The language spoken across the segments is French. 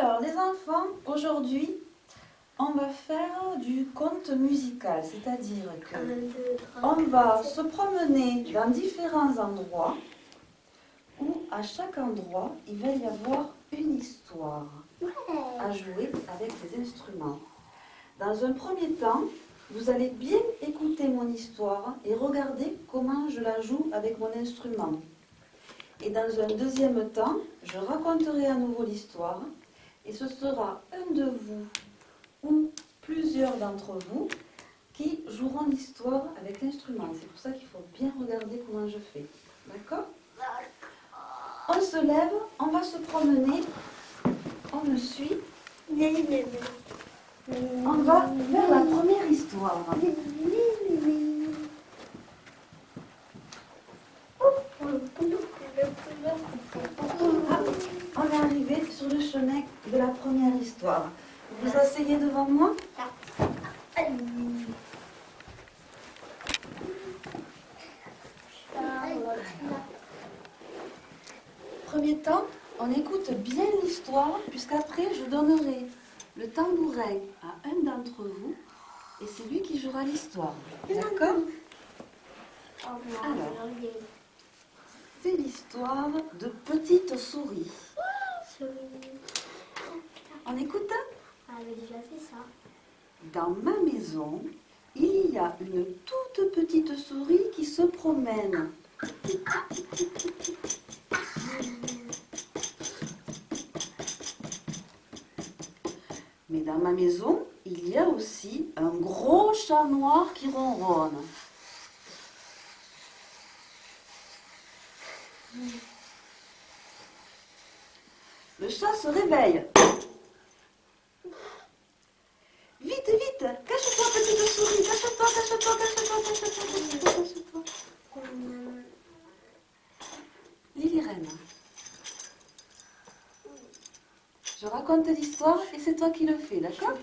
Alors, les enfants, aujourd'hui, on va faire du conte musical, c'est-à-dire que on va se promener dans différents endroits où à chaque endroit, il va y avoir une histoire à jouer avec les instruments. Dans un premier temps, vous allez bien écouter mon histoire et regarder comment je la joue avec mon instrument. Et dans un deuxième temps, je raconterai à nouveau l'histoire et ce sera un de vous ou plusieurs d'entre vous qui joueront l'histoire avec l'instrument. C'est pour ça qu'il faut bien regarder comment je fais. D'accord ? On se lève, on va se promener, on me suit. On va vers la première histoire. On est arrivé sur le chemin de la première histoire. Vous vous asseyez devant moi. Premier temps, on écoute bien l'histoire, puisqu'après je donnerai le tambourin à un d'entre vous et c'est lui qui jouera l'histoire. D'accord ? Alors, c'est l'histoire de Petite Souris. On écoute ? Elle a déjà fait ça. Dans ma maison, il y a une toute petite souris qui se promène. Mais dans ma maison, il y a aussi un gros chat noir qui ronronne. Le chat se réveille. Vite, vite, cache-toi, petite souris, cache-toi, cache-toi, cache-toi, cache-toi, cache-toi, cache-toi. Lily Reine. Je raconte l'histoire et c'est toi qui le fais, d'accord ?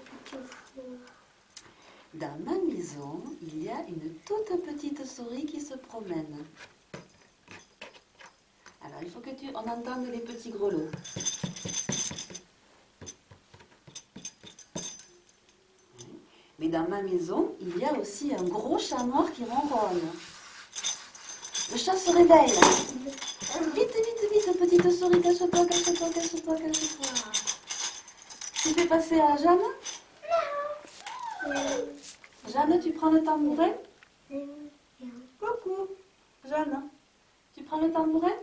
Dans ma maison, il y a une toute petite souris qui se promène. Alors, il faut que on entende les petits grelots. Mais dans ma maison, il y a aussi un gros chat noir qui ronronne. Le chat se réveille. Vite, vite, vite, petite souris, cache-toi, cache-toi, cache-toi, cache-toi. Tu fais passer à Jeanne ? Jeanne, tu prends le tambourin ? Coucou. Jeanne, tu prends le tambourin ?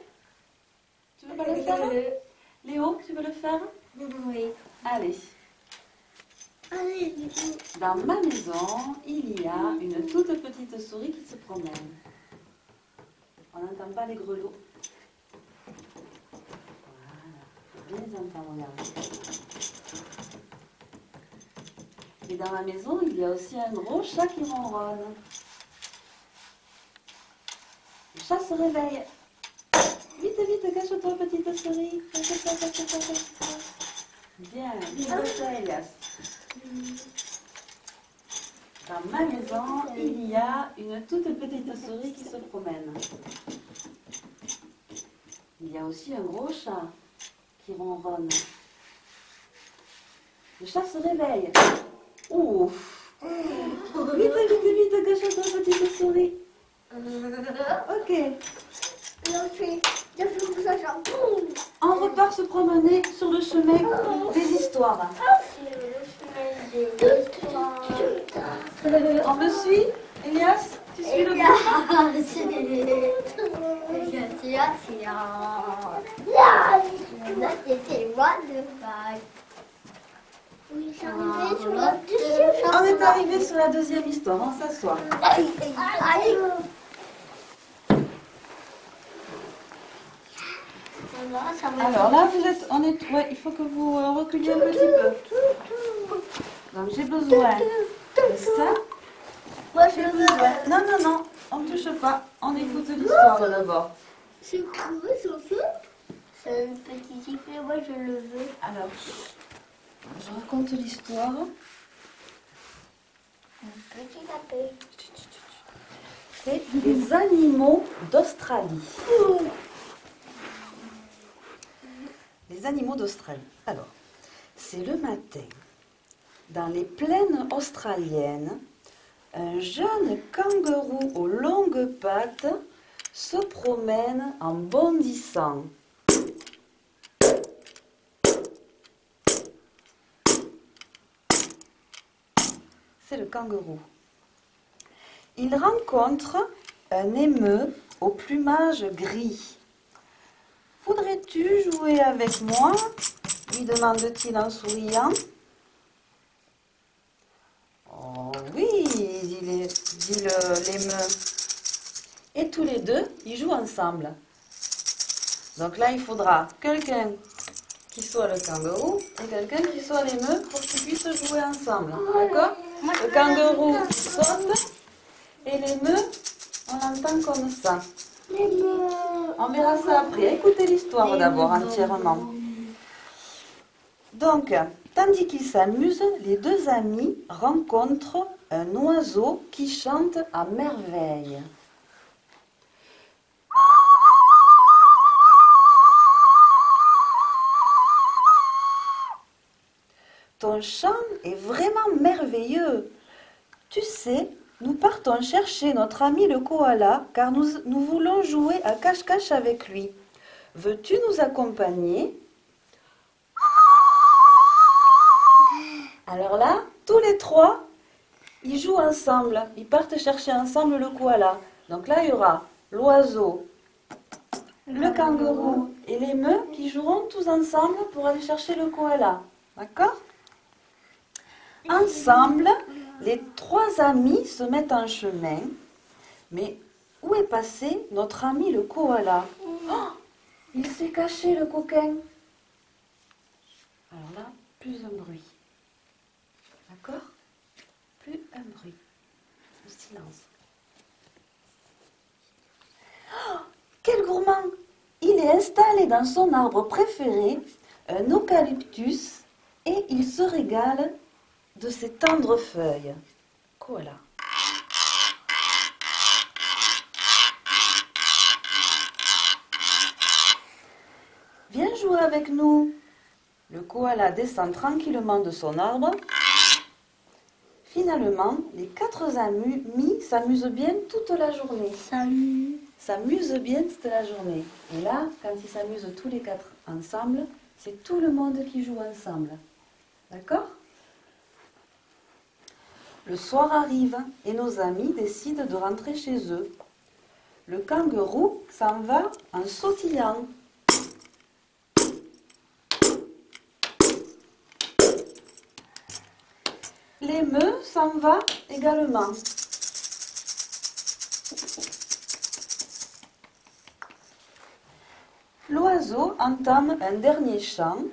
Tu veux pas le faire ? Léo, tu veux le faire ? Oui. Allez. Dans ma maison, il y a une toute petite souris qui se promène. On n'entend pas les grelots. Voilà. Bien les entendre, regardez. Et dans ma maison, il y a aussi un gros chat qui ronronne. Le chat se réveille. Vite, vite, cache-toi, petite souris. Cache-toi, cache-toi, cache-toi. Bien, bien, Elias. Dans ma maison, il y a une toute petite souris qui se promène. Il y a aussi un gros chat qui ronronne. Le chat se réveille. Ouf! Vite, vite, vite, cache-toi, petite souris. Ok. On repart se promener sur le chemin des histoires. On me suit, Elias? Tu suis le groupe? On est arrivé sur la deuxième histoire, on s'assoit. Alors là, ouais, il faut que vous reculiez un petit peu. Donc j'ai besoin de ça. Moi, J'ai besoin. Non, non, non, on ne touche pas. On écoute l'histoire d'abord. C'est quoi ça? C'est un petit sifflet, moi je le veux. Alors, je raconte l'histoire. Un petit lapin. C'est les animaux d'Australie. Les animaux d'Australie. Alors, C'est le matin. Dans les plaines australiennes, un jeune kangourou aux longues pattes se promène en bondissant. C'est le kangourou. Il rencontre un émeu au plumage gris. « Voudrais-tu jouer avec moi ?» lui demande-t-il en souriant. « Oh oui, dit l'émeu. Et tous les deux, ils jouent ensemble. Donc là, il faudra quelqu'un qui soit le kangourou et quelqu'un qui soit l'émeu pour qu'ils puissent jouer ensemble. D'accord? Le kangourou saute et l'émeu, on l'entend comme ça. On verra ça après. Écoutez l'histoire d'abord entièrement. Donc, tandis qu'ils s'amusent, les deux amis rencontrent un oiseau qui chante à merveille. Ton chant est vraiment merveilleux. Tu sais, nous partons chercher notre ami le koala car nous voulons jouer à cache-cache avec lui. Veux-tu nous accompagner? Alors là, tous les trois, ils jouent ensemble. Ils partent chercher ensemble le koala. Donc là, il y aura l'oiseau, le kangourou et l'émeu qui joueront tous ensemble pour aller chercher le koala. D'accord? Ensemble, les trois amis se mettent en chemin. Mais où est passé notre ami le koala? Oh, il s'est caché le coquin. Alors là, plus un bruit. D'accord? Plus un bruit. Le silence. Oh, quel gourmand! Il est installé dans son arbre préféré, un eucalyptus, et il se régale de ses tendres feuilles. Koala. Viens jouer avec nous. Le koala descend tranquillement de son arbre. Finalement, les quatre amis s'amusent bien toute la journée. S'amusent bien toute la journée. Et là, quand ils s'amusent tous les quatre ensemble, c'est tout le monde qui joue ensemble. D'accord ? Le soir arrive et nos amis décident de rentrer chez eux. Le kangourou s'en va en sautillant. L'émeu s'en va également. L'oiseau entame un dernier chant.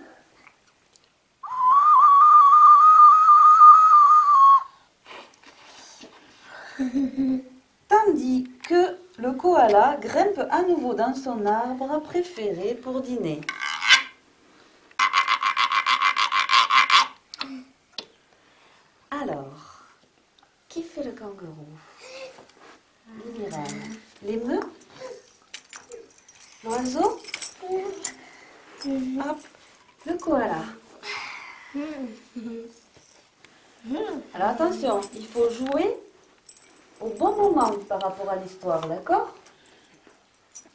Tandis que le koala grimpe à nouveau dans son arbre préféré pour dîner. Alors, qui fait le kangourou? L'irène. L'émeu? L'oiseau? Hop, le koala. Alors attention, il faut jouer au bon moment par rapport à l'histoire, d'accord?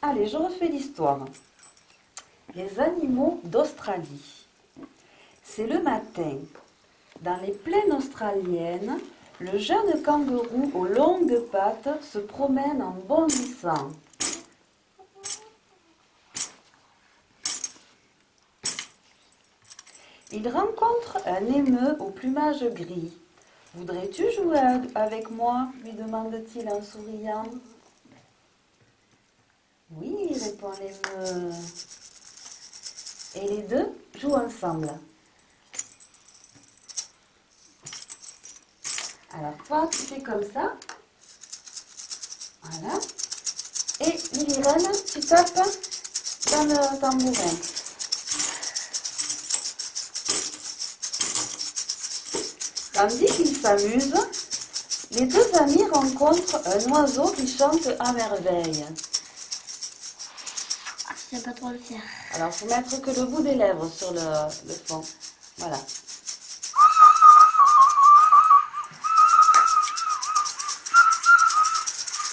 Allez, je refais l'histoire. Les animaux d'Australie. C'est le matin. Dans les plaines australiennes, le jeune kangourou aux longues pattes se promène en bondissant. Il rencontre un émeu au plumage gris. « Voudrais-tu jouer avec moi ?» lui demande-t-il en souriant. « Oui, répond l'émeu. » Et les deux jouent ensemble. Alors toi, tu fais comme ça. Voilà. Et l'irène, tu tapes dans le tambourin. Tandis qu'ils s'amusent, les deux amis rencontrent un oiseau qui chante à merveille. Je sais pas trop le faire. Alors, il faut mettre que le bout des lèvres sur le fond. Voilà.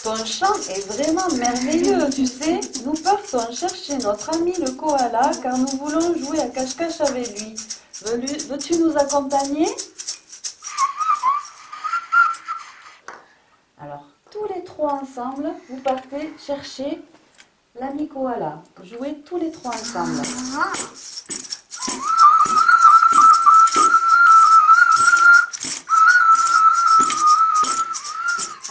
Ton chant est vraiment merveilleux, tu sais. Nous partons chercher notre ami le koala car nous voulons jouer à cache-cache avec lui. Veux-tu nous accompagner? Alors, tous les trois ensemble, vous partez chercher l'ami koala. Jouez tous les trois ensemble.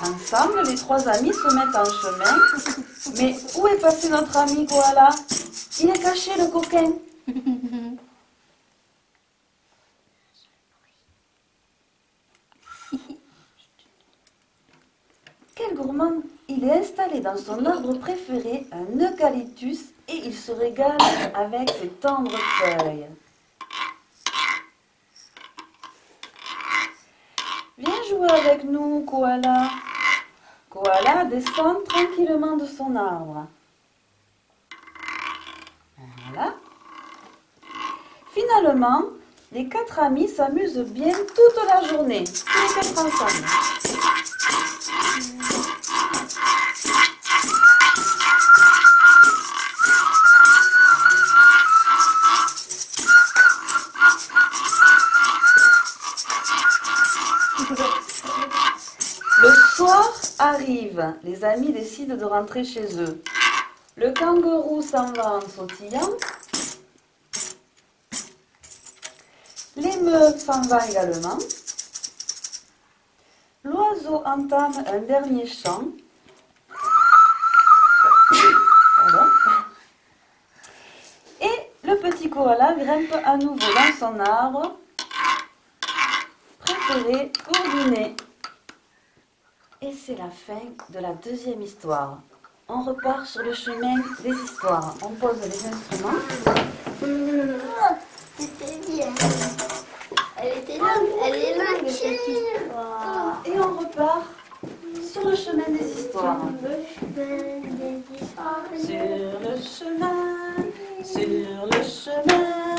Ensemble, les trois amis se mettent en chemin. Mais où est passé notre ami koala? Il est caché, le coquin. Quel gourmand! Il est installé dans son arbre préféré, un eucalyptus, et il se régale avec ses tendres feuilles. Viens jouer avec nous, koala. Koala descend tranquillement de son arbre. Voilà. Finalement, les quatre amis s'amusent bien toute la journée, tous les quatre ensemble. Le soir arrive, les amis décident de rentrer chez eux. Le kangourou s'en va en sautillant. L'émeute s'en va également. L'oiseau entame un dernier chant. Pardon. Et le petit koala grimpe à nouveau dans son arbre préféré pour dîner. Et c'est la fin de la deuxième histoire. On repart sur le chemin des histoires. On pose les instruments. C'était bien. Elle était longue, elle est longue cette histoire. Et on repart sur le chemin des histoires. Sur le chemin, sur le chemin,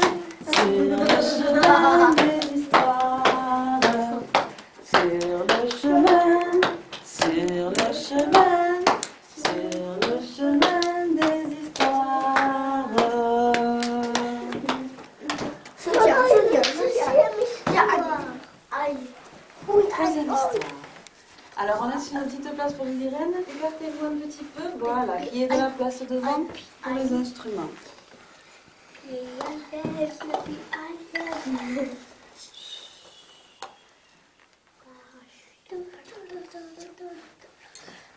sur le chemin des histoires. Sur le chemin, sur le chemin, sur le chemin des histoires. Troisième histoire. Alors on laisse une petite place pour l'Irène. Écartez-vous un petit peu. Voilà, qui est de la place devant pour les instruments.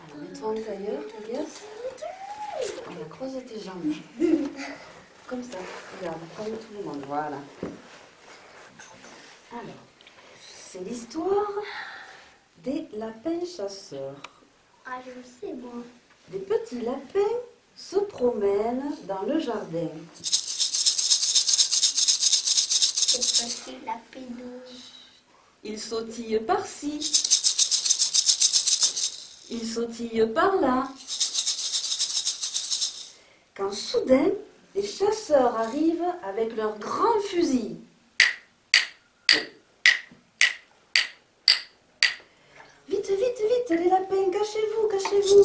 Alors mets-toi en tailleur, Elias. On va croiser tes jambes. Comme ça, regarde, comme tout le monde. Voilà. Alors, c'est l'histoire des lapins chasseurs. Ah, je le sais, moi. Des petits lapins se promènent dans le jardin. C'est petit lapin. Ils sautillent par-ci. Ils sautillent par-là. Quand soudain, les chasseurs arrivent avec leurs grands fusils. Vite, vite, vite, les lapins, cachez-vous, cachez-vous.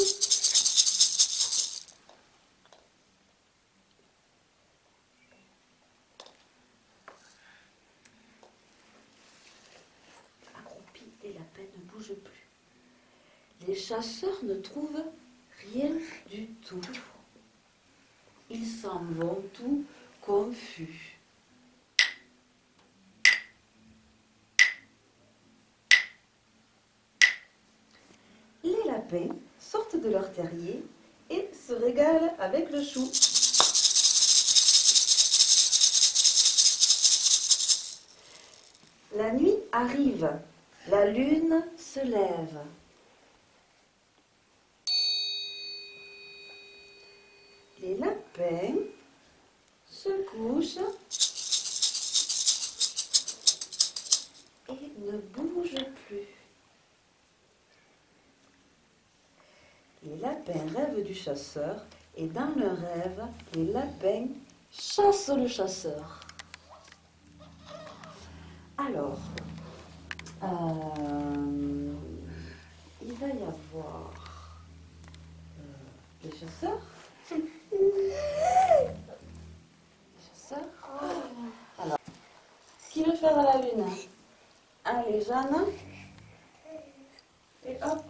Accroupis, les lapins ne bougent plus. Les chasseurs ne trouvent rien du tout. Ils s'en vont tout confus. Les lapins sortent de leur terrier et se régalent avec le chou. La nuit arrive, la lune se lève. Les lapins se couchent et ne bougent plus. Les lapins rêvent du chasseur et dans leur rêve, les lapins chassent le chasseur. Alors, il va y avoir les chasseurs. Les chasseurs. Alors, qui veut faire la lune? Allez, Jeanne. Et hop,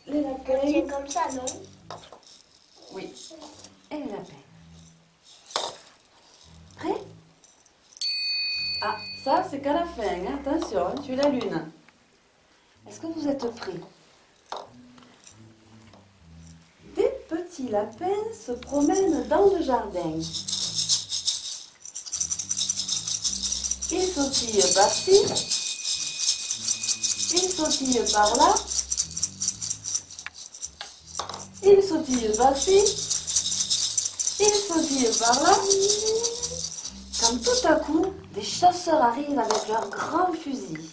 les lapins. C'est comme ça, non? Oui. Et les lapins. Prêt? Ah, ça c'est qu'à la fin, hein. Attention, hein, tu es la lune. Est-ce que vous êtes prêts? Des petits lapins se promènent dans le jardin. Ils sautillent par-ci, ils sautillent par-là, ils sautillent par-ci, ils sautillent par-là. Quand tout à coup, des chasseurs arrivent avec leurs grands fusils.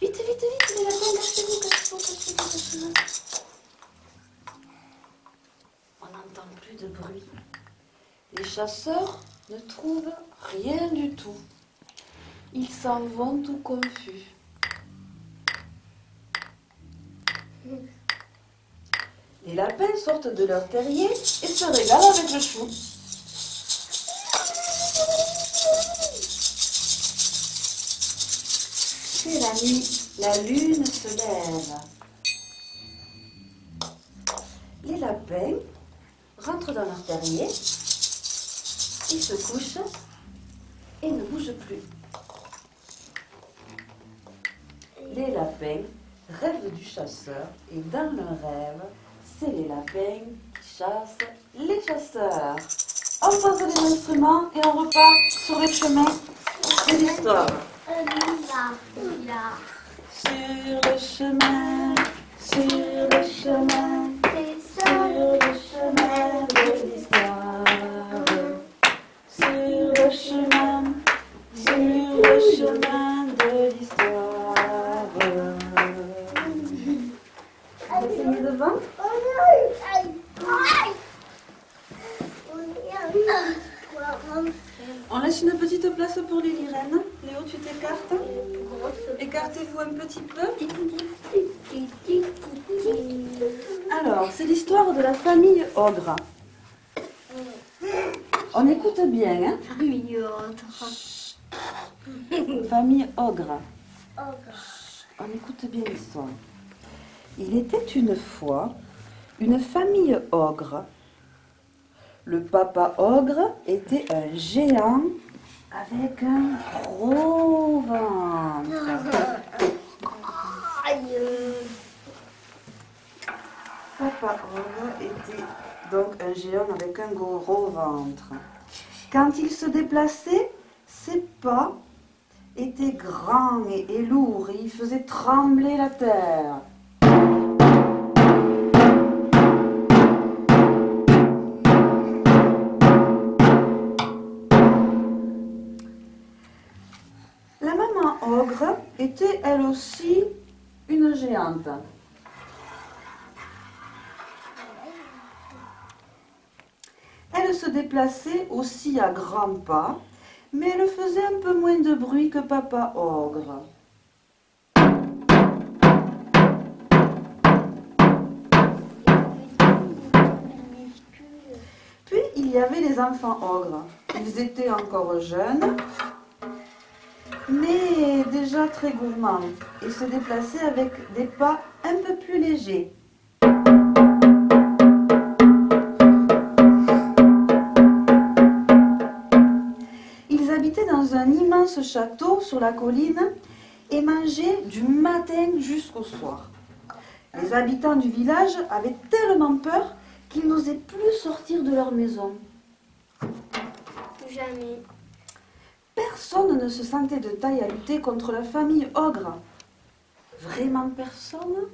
Vite, vite, vite, les lapins, cachez-vous, cachez-vous, cachez-vous, cachez-vous. On n'entend plus de bruit. Les chasseurs ne trouvent rien du tout. Ils s'en vont tout confus. Les lapins sortent de leur terrier et se régalent avec le chou. C'est la nuit, la lune se lève. Les lapins rentrent dans leur terrier, ils se couchent et ne bougent plus. Les lapins rêvent du chasseur et dans leur rêve, c'est les lapins qui chassent les chasseurs. On pose les instruments et on repart sur le chemin de l'histoire. Sur le chemin, sur le chemin, sur le chemin de l'histoire. Sur le chemin de l'histoire. Vous essayez devant? On laisse une petite place pour les lirènes. Léo, tu t'écartes? Écartez-vous un petit peu. Alors, c'est l'histoire de la famille Ogre. On écoute bien, hein? Famille Ogre. On écoute bien l'histoire. Il était une fois une famille ogre. Le papa ogre était un géant avec un gros ventre. Papa ogre était donc un géant avec un gros ventre. Quand il se déplaçait, ses pas étaient grands et lourds et il faisait trembler la terre. La maman ogre était elle aussi une géante. Elle se déplaçait aussi à grands pas, mais elle faisait un peu moins de bruit que papa ogre. Puis il y avait les enfants ogres. Ils étaient encore jeunes, mais déjà très gourmands, et se déplaçaient avec des pas un peu plus légers. Ils habitaient dans un immense château sur la colline et mangeaient du matin jusqu'au soir. Les habitants du village avaient tellement peur qu'ils n'osaient plus sortir de leur maison. Jamais. Personne ne se sentait de taille à lutter contre la famille ogre. Vraiment personne?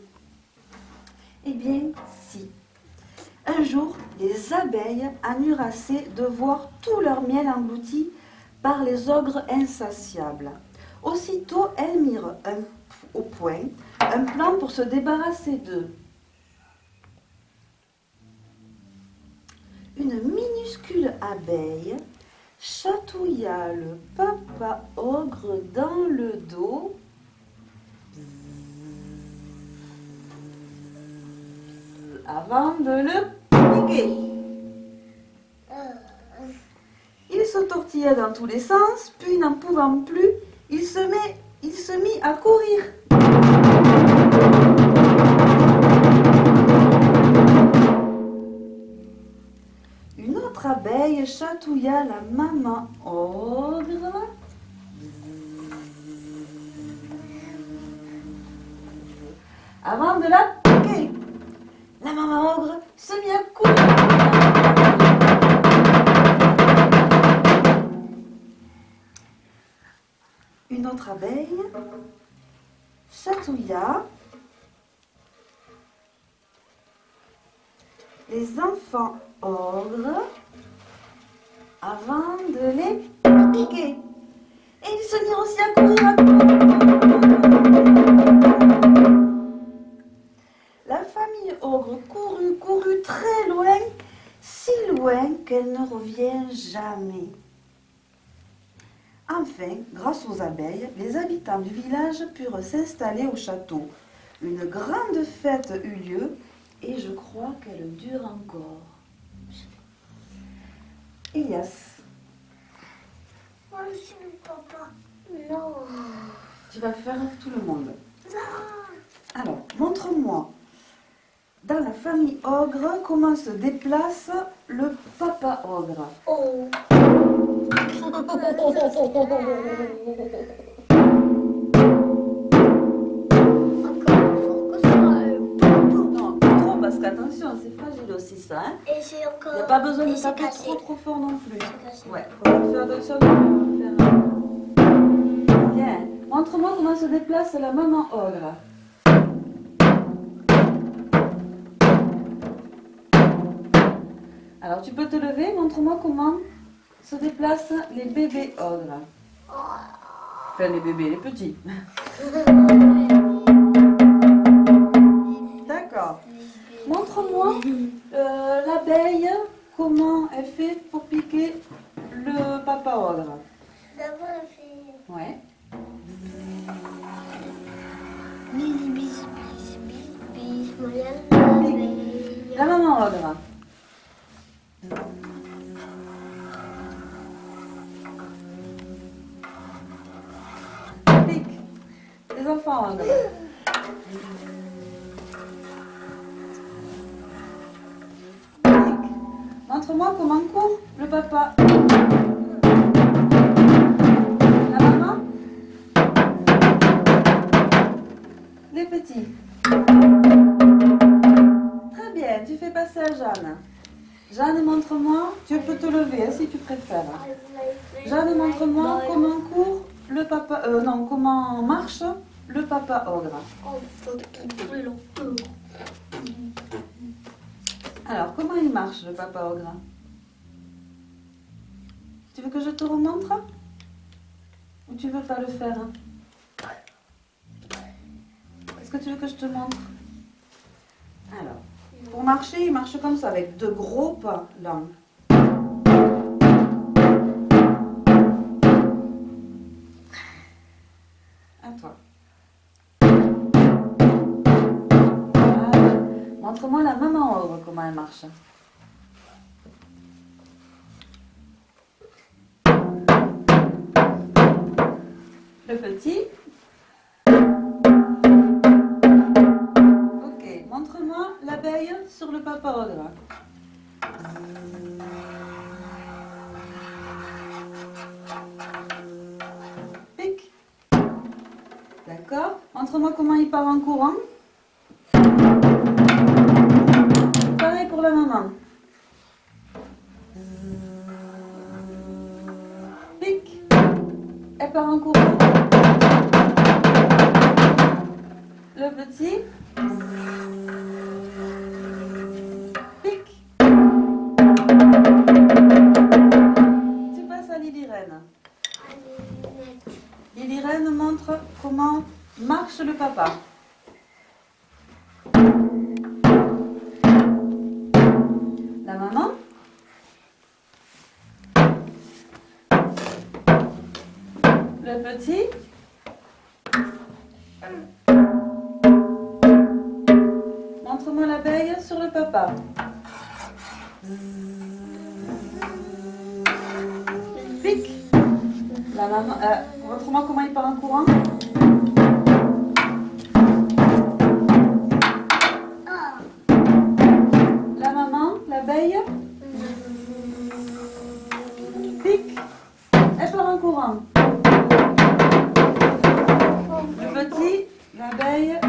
Eh bien, si. Un jour, les abeilles en eurent assez de voir tout leur miel englouti par les ogres insatiables. Aussitôt, elles mirent au point un plan pour se débarrasser d'eux. Une minuscule abeille chatouilla le papa ogre dans le dos. Avant de le piquer. Il se tortilla dans tous les sens, puis n'en pouvant plus, il se mit à courir. Une autre abeille chatouilla la maman ogre. Avant de la piquer. La maman ogre se mit à courir. Une autre abeille chatouilla les enfants ogres avant de les piquer. Et ils se mirent aussi à courir. La famille ogre courut très loin, si loin qu'elle ne revient jamais. Enfin, grâce aux abeilles, les habitants du village purent s'installer au château. Une grande fête eut lieu et je crois qu'elle dure encore. Elias. Moi aussi, papa. Non. Tu vas faire tout le monde. Non. Alors, montre-moi, dans la famille ogre, comment se déplace le papa ogre. Oh. Encore Non, trop, parce qu'attention, c'est fragile aussi ça. Hein. Et c'est encore. Il n'y a pas besoin de taper cassé. trop fort non plus. Ouais. Faut faire attention. Bien. Montre-moi comment se déplace la maman ogre. Alors tu peux te lever, montre-moi comment se déplacent les bébés ogres. Enfin les bébés, les petits. D'accord. Montre-moi l'abeille, comment elle fait pour piquer le papa ogre. D'abord, elle fait. Ouais. Bis, bis, bis, bis, bis, bis. La maman ogre. Pique. Les enfants ogres. Montre-moi comment court le papa. La maman. Les petits. Très bien, tu fais passer à Jeanne. Jeanne, montre-moi, tu peux te lever hein, si tu préfères. Jeanne, montre-moi comment court le papa, non, comment marche le papa ogre. Alors, comment il marche le papa ogre? Tu veux que je te remontre? Ou tu veux pas le faire? Est-ce que tu veux que je te montre? Alors, pour marcher, il marche comme ça, avec deux gros pas là. À toi. Montre-moi la maman ogre, comment elle marche. Le petit. Ok, montre-moi l'abeille sur le papa ogre. Pique. D'accord. Montre-moi comment il part en courant. Pareil pour la maman. Pique. Elle part en courant. Le petit. Pique. Tu passes à Lily-Reine. Lily-Reine montre comment marche le papa. La maman. Le petit. Montre-moi l'abeille sur le papa. Pic. La maman. Montre-moi comment il part en courant. La maman, l'abeille. Pic. Elle part en courant. Le petit, l'abeille.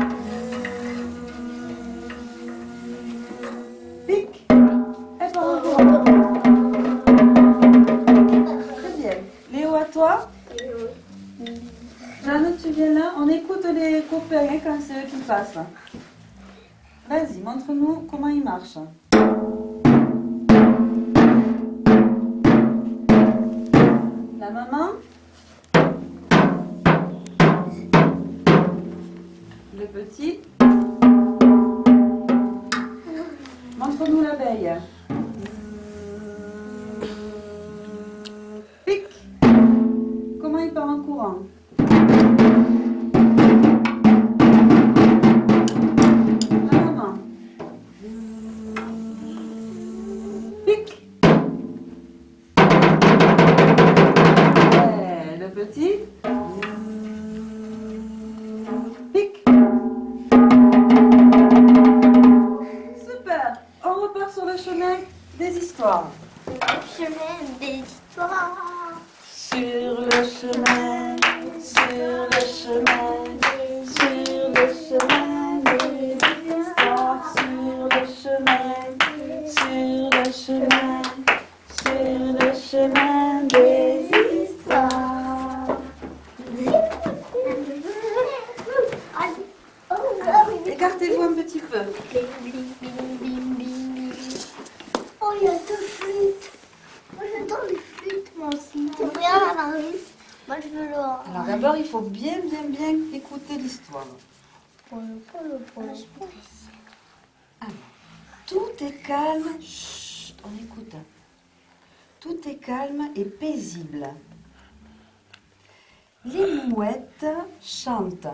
Pic. Elle part en courant. Très bien. Léo, à toi. Jeanne, tu viens là. On écoute les copains hein, quand c'est eux qui passent. Vas-y, montre-nous comment il marche. La maman. Le petit. Montre-nous l'abeille. Pic. Comment il part en courant? La maman. Pic. Et le petit. Pic. Super. On repart sur le chemin des histoires. Chemin des histoires. Sur le chemin, sur le chemin, sur le chemin des histoires, sur le chemin, sur le chemin, sur le chemin des histoires. Écartez-vous un petit peu. Oh, il y a deux flûtes. Moi, j'adore les flûtes, moi aussi. Tu veux rien à la rue? Moi, je veux l'or. Alors d'abord, il faut bien écouter l'histoire. Alors, tout est calme. Chut, on écoute. Tout est calme et paisible. Les mouettes chantent.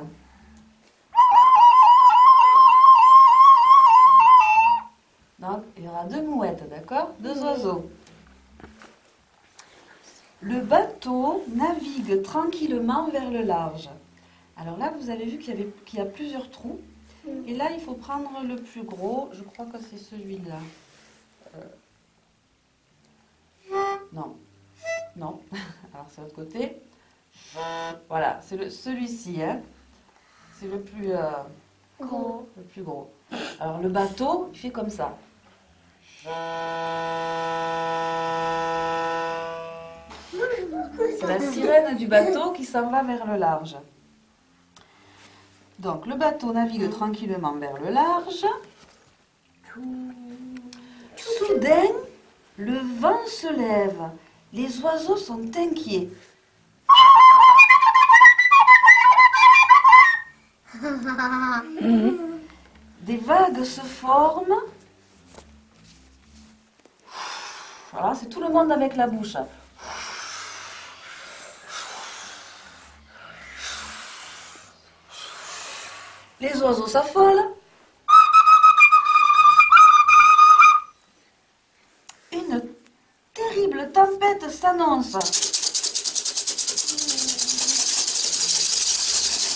Donc, il y aura deux mouettes, d'accord? Deux oiseaux. Le bateau navigue tranquillement vers le large. Alors là, vous avez vu qu'il y a plusieurs trous. Et là, il faut prendre le plus gros. Je crois que c'est celui-là. Non. Non. Alors, c'est l'autre côté. Voilà, c'est celui-ci. Hein. C'est le plus Gros. le plus gros. Alors, le bateau, il fait comme ça. C'est la sirène du bateau qui s'en va vers le large. Donc, le bateau navigue tranquillement vers le large. Soudain, le vent se lève. Les oiseaux sont inquiets. Des vagues se forment. Voilà, c'est tout le monde avec la bouche. Les oiseaux s'affolent. Une terrible tempête s'annonce.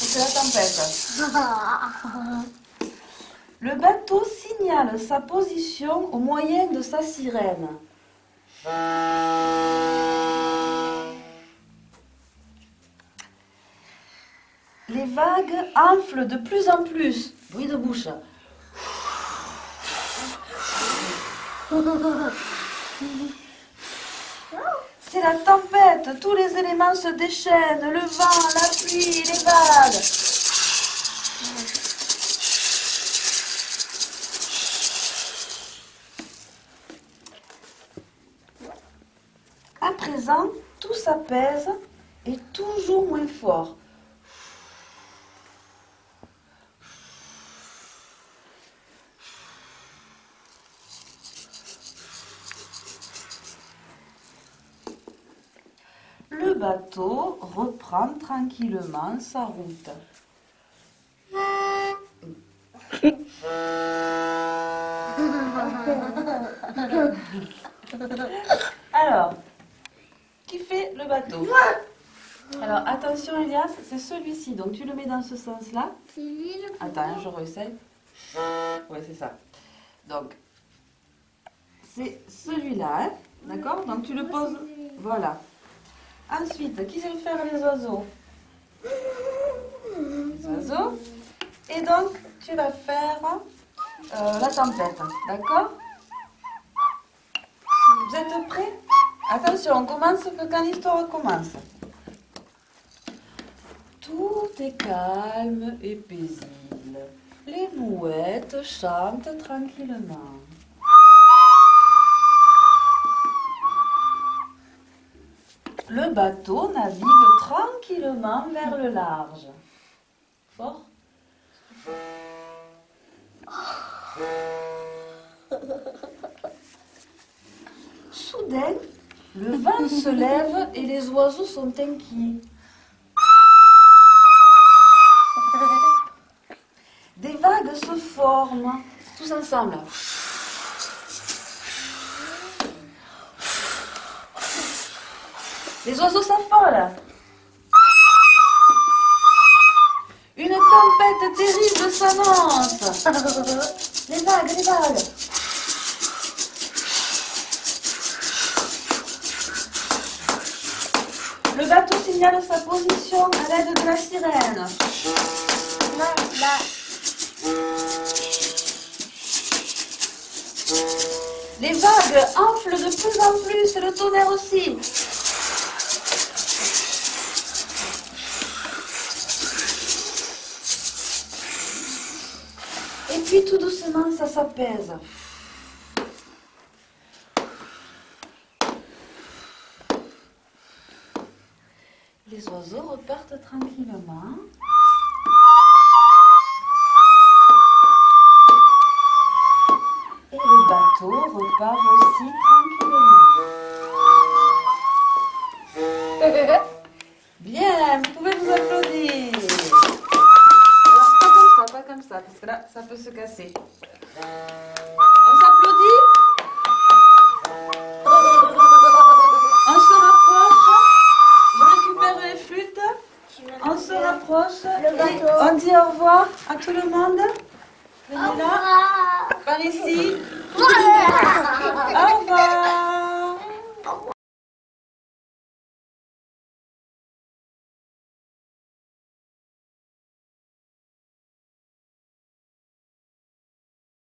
C'est la tempête. Le bateau signale sa position au moyen de sa sirène. Les vagues enflent de plus en plus. Bruit de bouche. C'est la tempête. Tous les éléments se déchaînent. Le vent, la pluie, les vagues. À présent, tout s'apaise et toujours moins fort. Le bateau reprend tranquillement sa route. Alors, qui fait le bateau? Alors, attention Elias, c'est celui-ci. Donc, tu le mets dans ce sens-là. Attends, je réessaye. Ouais, c'est ça. Donc, c'est celui-là, hein? D'accord? Donc, tu le poses. Voilà. Ensuite, qui sait faire les oiseaux? Les oiseaux. Et donc, tu vas faire la tempête. D'accord? Vous êtes prêts? Attention, on commence quand l'histoire commence. Tout est calme et paisible. Les mouettes chantent tranquillement. Le bateau navigue tranquillement vers le large. Fort. Soudain, le vent se lève et les oiseaux sont inquiets. Des vagues se forment, tous ensemble. Les oiseaux s'affolent. Une tempête terrible s'annonce. Les vagues, les vagues. Le bateau signale sa position à l'aide de la sirène. Les vagues enflent de plus en plus et le tonnerre aussi. Et puis tout doucement, ça s'apaise. Les oiseaux repartent tranquillement. Et le bateau repart aussi tranquillement. Bien, vous pouvez vous applaudir. Alors, pas comme ça, parce que là, ça peut se casser. On s'applaudit? On se rapproche. Je récupère les flûtes. On se rapproche. Et on dit au revoir à tout le monde. Venez là. Par ici.